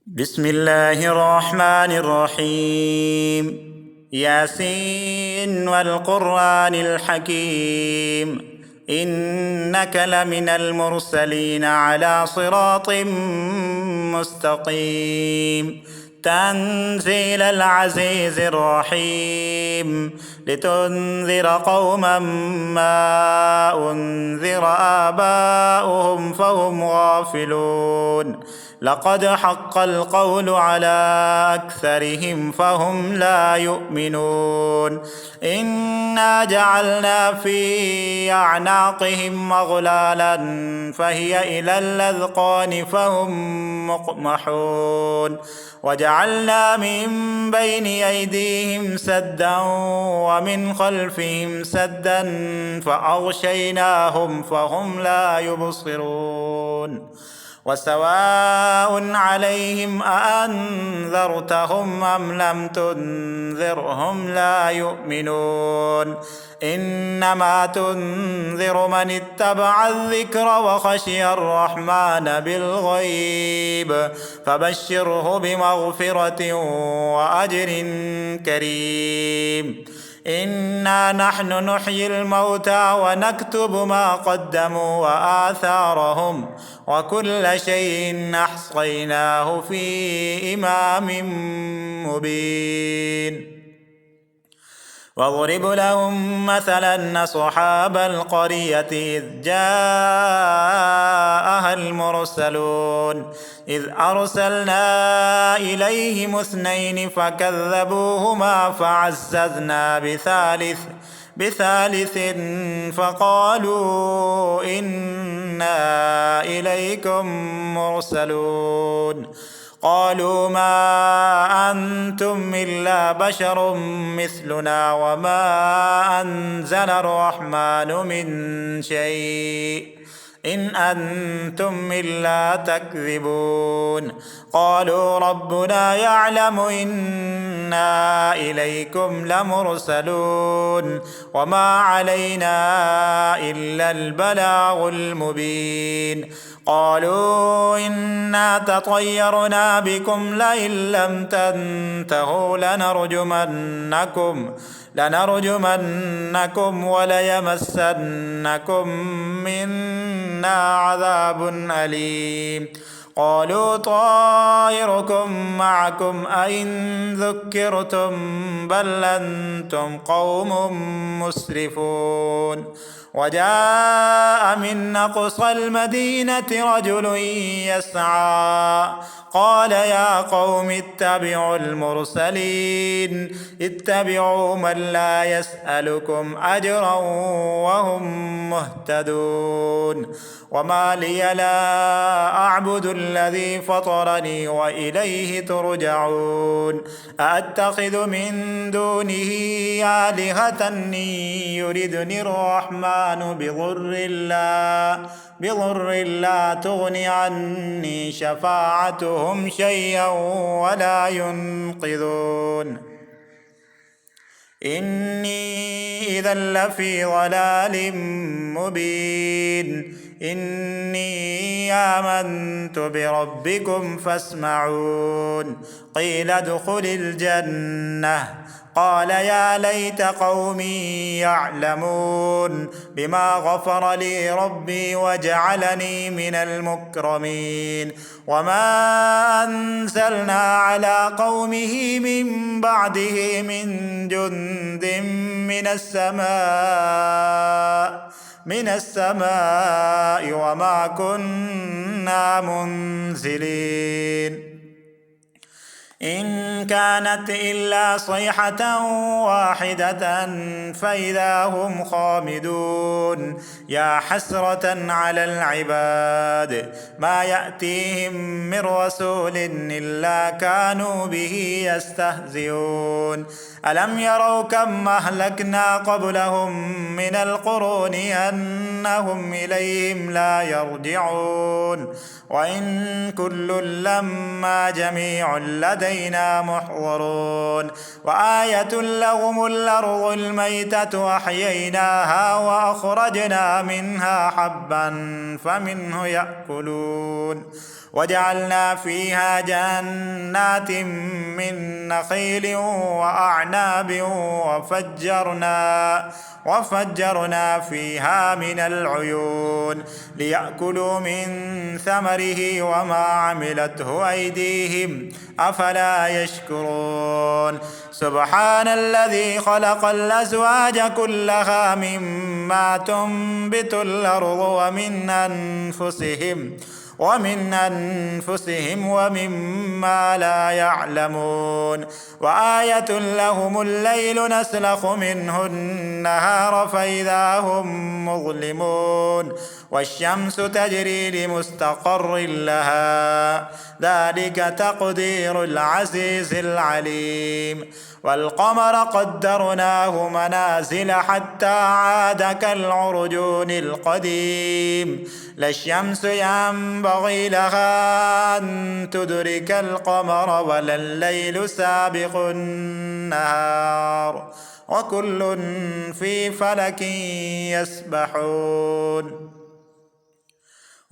بسم الله الرحمن الرحيم. ياسين والقرآن الحكيم، إنك لمن المرسلين على صراط مستقيم. تنزيل العزيز الرحيم، لتنذر قوما ما أنذر آباؤهم فهم غافلون. لقد حق القول على أكثرهم فهم لا يؤمنون. إنا جعلنا في أعناقهم أغلالا فهي إلى الأذقان فهم مقمحون. وجعلنا من بين أيديهم سدا ومن خلفهم سدا فأغشيناهم فهم لا يبصرون. وسواء عليهم أأنذرتهم أم لم تنذرهم لا يؤمنون. إنما تنذر من اتبع الذكر وخشي الرحمن بالغيب، فبشره بمغفرة وأجر كريم. إنا نحن نحيي الموتى ونكتب ما قدموا وآثارهم، وكل شيء أحصيناه في إمام مبين. واضرب لهم مثلا أصحاب القرية إذ جاءها المرسلون إذ أرسلنا إليهم اثنين فكذبوهما فعززنا بثالث فقالوا إنا إليكم مرسلون. قالوا ما أنتم إلا بشر مثلنا وما أنزل الرحمن من شيء إن أنتم إلا تكذبون. قالوا ربنا يعلم إنا إليكم لمرسلون وما علينا إلا البلاغ المبين. قالوا إنا تطيرنا بكم لئن لم تنتهوا لنرجمنكم وليمسنكم منا عذاب أليم. قالوا طائركم معكم أئن ذكرتم بل أنتم قوم مسرفون. وجاء من أقصى المدينة رجل يسعى قال يا قوم اتبعوا المرسلين اتبعوا من لا يسألكم أجرا وهم مهتدون. وما لي لا أعبد الذي فطرني وإليه ترجعون. أأتخذ من دونه آلهة يردني الرحمن بضر لا تغن عني شفاعتهم شيئا ولا ينقذون. إني إذا لفي ضلال مبين. إني آمنت بربكم فاسمعون. قيل ادخل الجنة قال يا ليت قومي يعلمون بما غفر لي ربي وجعلني من المكرمين. وما أنزلنا على قومه من بعده من جند من السماء وما كنا منزلين. إن كانت إلا صيحة واحدة فإذا هم خامدون. يا حسرة على العباد ما يأتيهم من رسول إلا كانوا به يستهزئون. ألم يروا كم أهلكنا قبلهم من القرون أنهم إليهم لا يرجعون. وإن كل لما جميع لدينا محضرون. وآية لهم الأرض الميتة أحييناها وأخرجنا منها حبا فمنه يأكلون وجعلنا فيها جنات من نخيل وأعناب وفجرنا فيها من العيون ليأكلوا من ثمره وما عملته أيديهم أفلا يشكرون سبحان الذي خلق الأزواج كلها مما تنبت الأرض ومن أنفسهم ومما لا يعلمون وآية لهم الليل نسلخ منه النهار فإذا هم مظلمون والشمس تجري لمستقر لها ذلك تقدير العزيز العليم والقمر قدرناه منازل حتى عاد كالعرجون القديم لا الشمس ينبغي لها أن تدرك القمر ولا الليل سابق النهار وكل في فلك يسبحون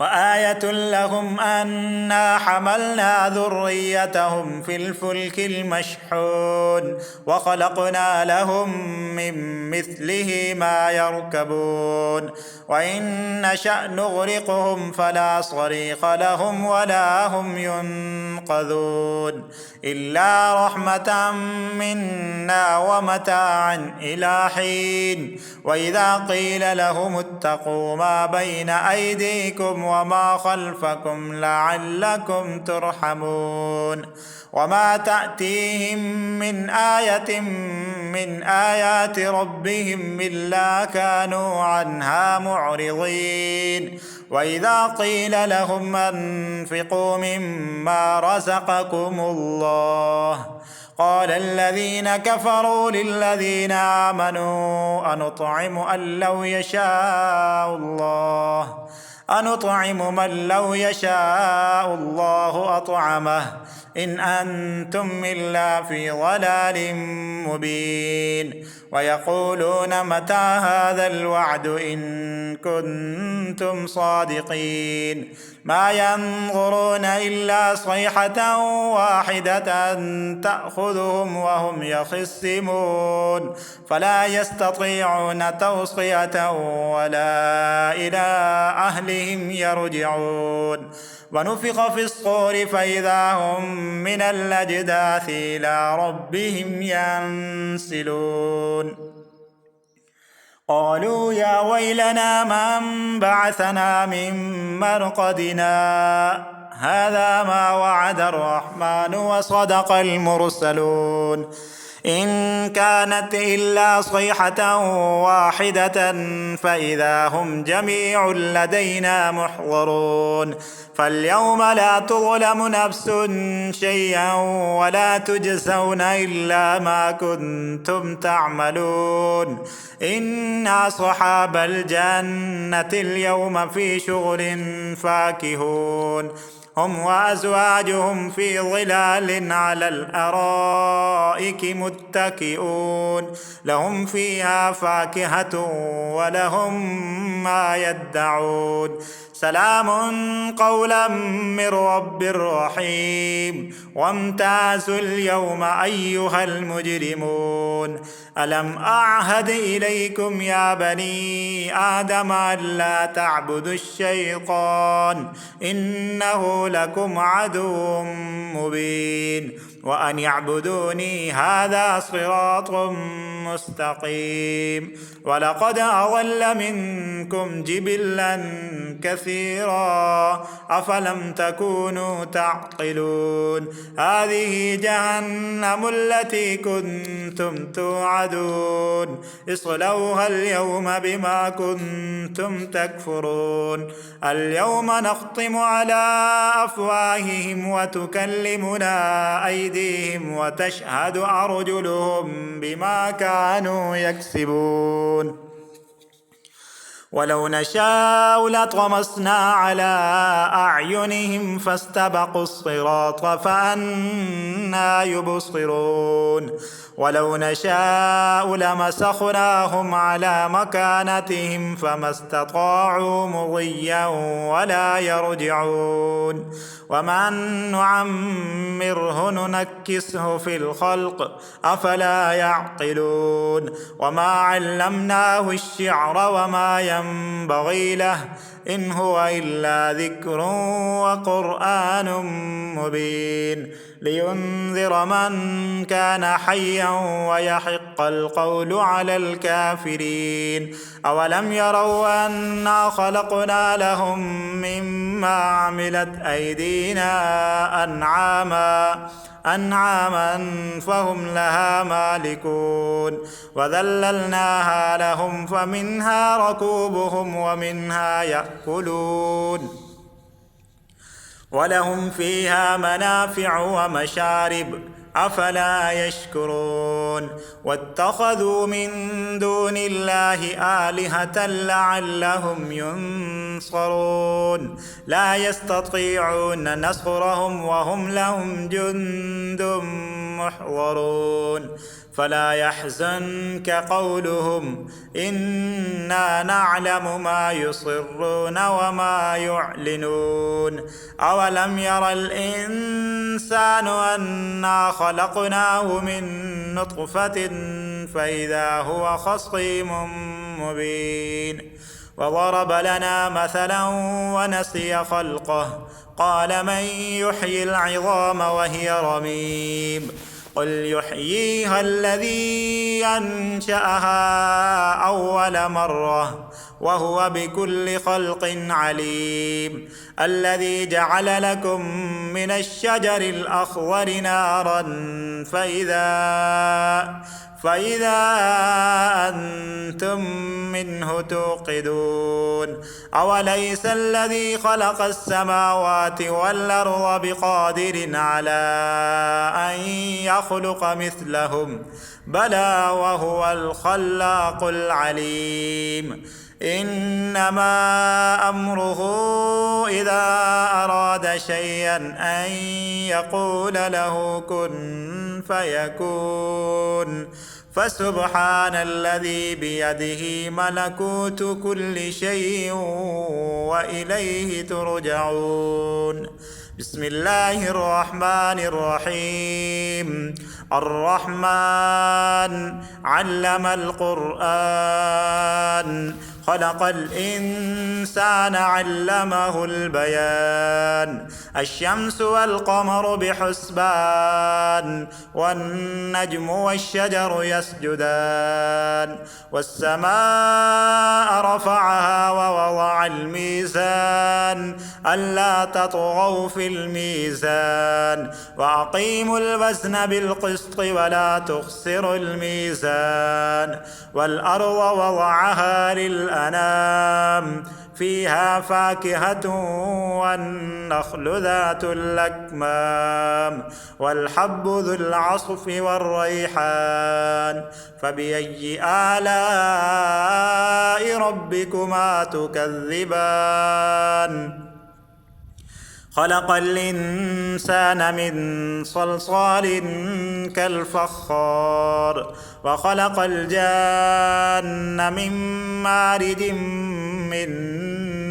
وآية لهم أنا حملنا ذريتهم في الفلك المشحون وخلقنا لهم من مثله ما يركبون وإن نشأ نغرقهم فلا صريخ لهم ولا هم ينقذون إلا رحمة منا ومتاعا إلى حين وإذا قيل لهم اتقوا ما بين أيديكم وما خلفكم لعلكم ترحمون وما تأتيهم من آية من آيات ربهم إلا كانوا عنها معرضين وإذا قيل لهم أنفقوا مما رزقكم الله قال الذين كفروا للذين آمنوا أنطعم من لو يشاء الله أطعمه إن أنتم إلا في ضلال مبين ويقولون متى هذا الوعد إن كنتم صادقين ما ينظرون إلا صيحة واحدة تأخذهم وهم يخصمون فلا يستطيعون توصية ولا إلى أهلهم يرجعون ونفخ في الصور فإذا هم من الأجداث إلى ربهم ينسلون قالوا يا ويلنا من بعثنا من مرقدنا هذا ما وعد الرحمن وصدق المرسلون إن كانت إلا صيحة واحدة فإذا هم جميع لدينا محضرون فاليوم لا تظلم نفس شيئا ولا تجزون إلا ما كنتم تعملون إن أصحاب الجنة اليوم في شغل فاكهون هم وأزواجهم في ظلال على الأرائك متكئون لهم فيها فاكهة ولهم ما يدعون سلام قولا من رب رحيم وامتازوا اليوم أيها المجرمون ألم أعهد إليكم يا بني آدم ألا تعبدوا الشيطان إنه لكم عدو مبين وأن يعبدوني هذا صراط مستقيم ولقد أضل منكم جبلا كثيرا أفلم تكونوا تعقلون هذه جهنم التي كنتم توعدون اصلوها اليوم بما كنتم تكفرون اليوم نختم على أفواههم وتكلمنا أيديهم وتشهد أرجلهم بما كانوا يكسبون ولو نشاء لطمسنا على أعينهم فاستبقوا الصراط فأنى يبصرون ولو نشاء لمسخناهم على مكانتهم فما استطاعوا مضيا ولا يرجعون ومن نعمره ننكسه في الخلق أفلا يعقلون وما علمناه الشعر وما ينبغي له إن هو إلا ذكر وقرآن مبين لينذر من كان حيا ويحق القول على الكافرين أولم يروا أنا خلقنا لهم مما عملت أيدينا أنعاما فهم لها مالكون وذللناها لهم فمنها ركوبهم ومنها يأكلون ولهم فيها منافع ومشارب أفلا يشكرون واتخذوا من دون الله آلهة لعلهم ينصرون لا يستطيعون نصرهم وهم لهم جند محضرون فلا يحزنك قولهم إنا نعلم ما يصرون وما يعلنون أولم ير الإنسان أنا خلقناه من نطفة فإذا هو خصيم مبين وضرب لنا مثلا ونسي خلقه قال من يحيي العظام وهي رميم قل يحييها الذي أنشأها أول مرة وهو بكل خلق عليم الذي جعل لكم من الشجر الأخضر نارا فإذا أنتم منه توقدون أوليس الذي خلق السماوات والأرض بقادر على أن يخلق مثلهم بلى وهو الخلاق العليم إنما أمره إذا أراد شيئا أن يقول له كن فيكون فسبحان الذي بيده ملكوت كل شيء وإليه ترجعون بسم الله الرحمن الرحيم الرحمن علم القرآن خلق الإنسان علمه البيان الشمس والقمر بحسبان والنجم والشجر يسجدان والسماء رفعها ووضع الميزان ألا تطغوا في الميزان وأقيموا الوزن بالقسط ولا تخسروا الميزان والأرض وضعها للأنام فيها فاكهة والنخل ذات الأكمام والحب ذو العصف والريحان فبأي آلاء ربكما تكذبان خلق الإنسان من صلصال كالفخار وخلق الجان من مارد من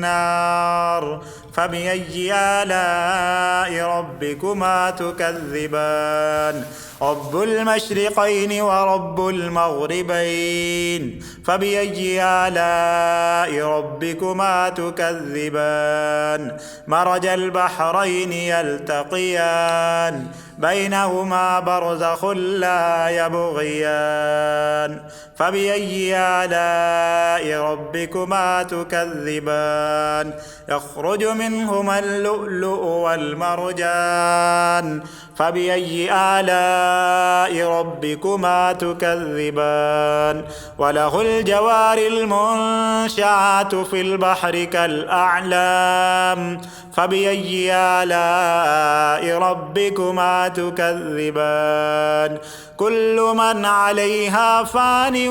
نار فبأي آلاء ربكما تكذبان رب المشرقين ورب المغربين فبأي آلاء ربكما تكذبان مرج البحرين يلتقيان بينهما برزخ لا يبغيان فبأي آلاء ربكما تكذبان يخرج منهما اللؤلؤ والمرجان فبأي آلاء ربكما تكذبان وله الجوار المنشآت في البحر كالأعلام فبأي آلاء ربكما تكذبان كل من عليها فان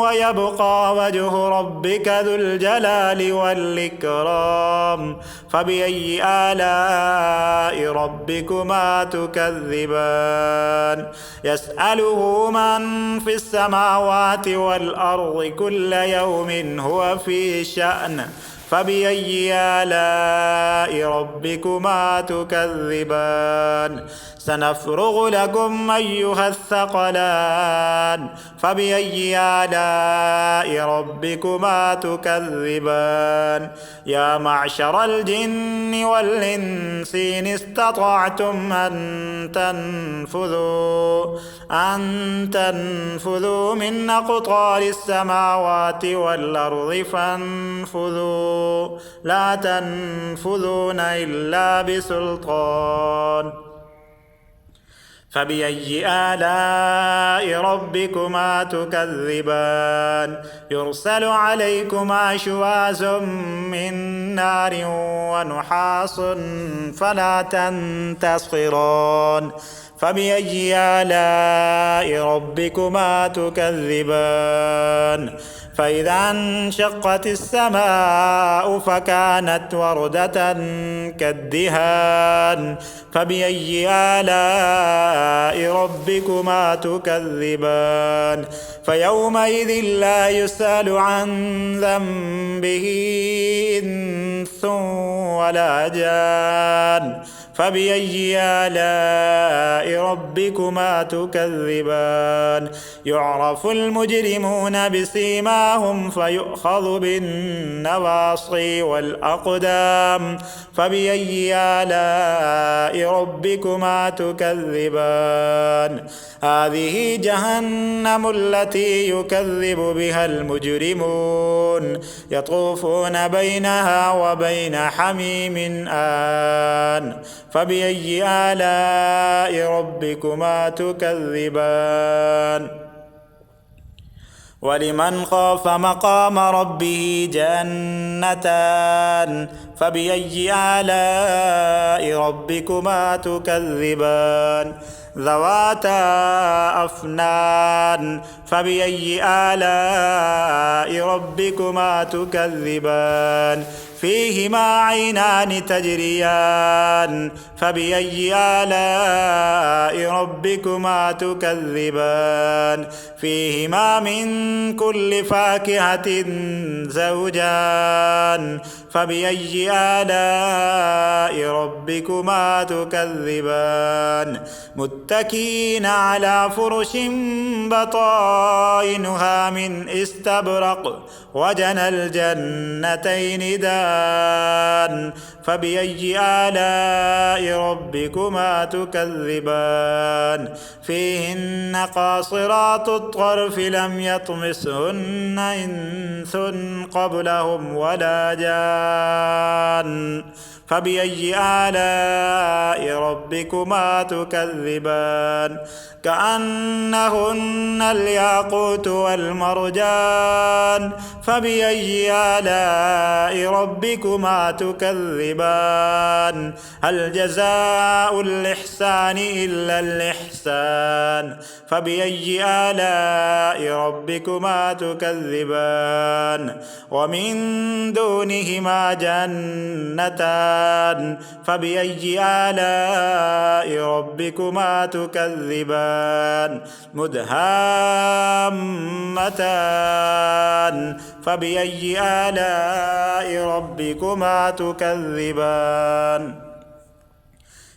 ويبقى وجه ربك ذو الجلال والإكرام فبأي آلاء ربكما تكذبان يسأله من في السماوات والأرض كل يوم هو في شأن فبأي آلاء ربكما تكذبان سنفرغ لكم أيها الثقلان فبأي آلاء ربكما تكذبان يا معشر الجن والإنس إن استطعتم أن تنفذوا من أقطار السماوات والأرض فانفذوا لا تنفذون إلا بسلطان فبأي آلاء ربكما تكذبان يرسل عليكما شواظ من نار ونحاس فلا تنتصران فبأي آلاء ربكما تكذبان فإذا انشقت السماء فكانت وردة كالدهان فبأي آلاء ربكما تكذبان فيومئذ لا يسأل عن ذنبه إنس ولا جان فبأي آلاء ربكما تكذبان يعرف المجرمون بسيماهم فيؤخذ بالنواصي والأقدام فبأي آلاء ربكما تكذبان هذه جهنم التي يكذب بها المجرمون يطوفون بينها وبين حميم آن فبأي آلاء ربكما تكذبان ولمن خاف مقام ربه جنتان فبأي آلاء ربكما تكذبان ذواتا أفنان فبأي آلاء ربكما تكذبان فيهما عينان تجريان فبأي آلاء ربكما تكذبان فيهما من كل فاكهة زوجان فبأي آلاء ربكما تكذبان متكئين على فرش بطائنها من استبرق وجنى الجنتين دان فبأي آلاء ربكما تكذبان فيهن قاصرات الطرف لم يطمسهن إنس قبلهم ولا جان فبأي آلاء ربكما تكذبان كأنهن الياقوت والمرجان فبأي آلاء ربكما تكذبان هل جزاء الإحسان إلا الإحسان فبأي آلاء ربكما تكذبان ومن دونهما جنتان فبأي آلاء ربكما تكذبان مدهامتان فبأي آلاء ربكما تكذبان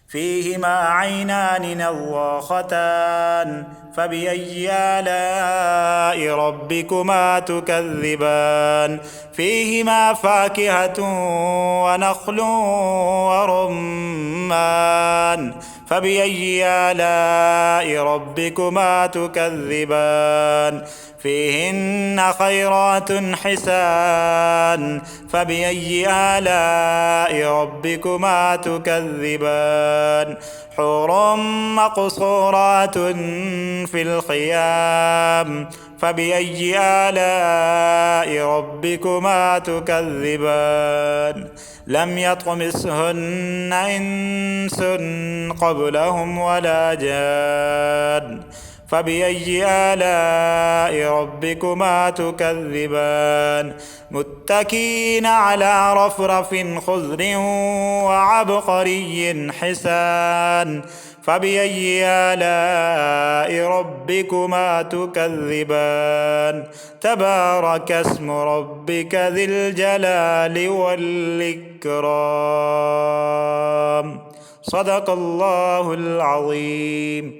فيهما عينان نضاختان فبأي آلاء ربكما تكذبان فيهما فاكهة ونخل ورمان فبأي آلاء ربكما تكذبان فيهن خيرات حسان فبأي آلاء ربكما تكذبان حور مقصورات في الخيام فبأي آلاء ربكما تكذبان لم يطمثهن إنس قبلهم ولا جان فبأي آلاء ربكما تكذبان متكئين على رفرف خضر وعبقري حسان فبأي آلاء ربكما تكذبان تبارك اسم ربك ذي الجلال والإكرام صدق الله العظيم.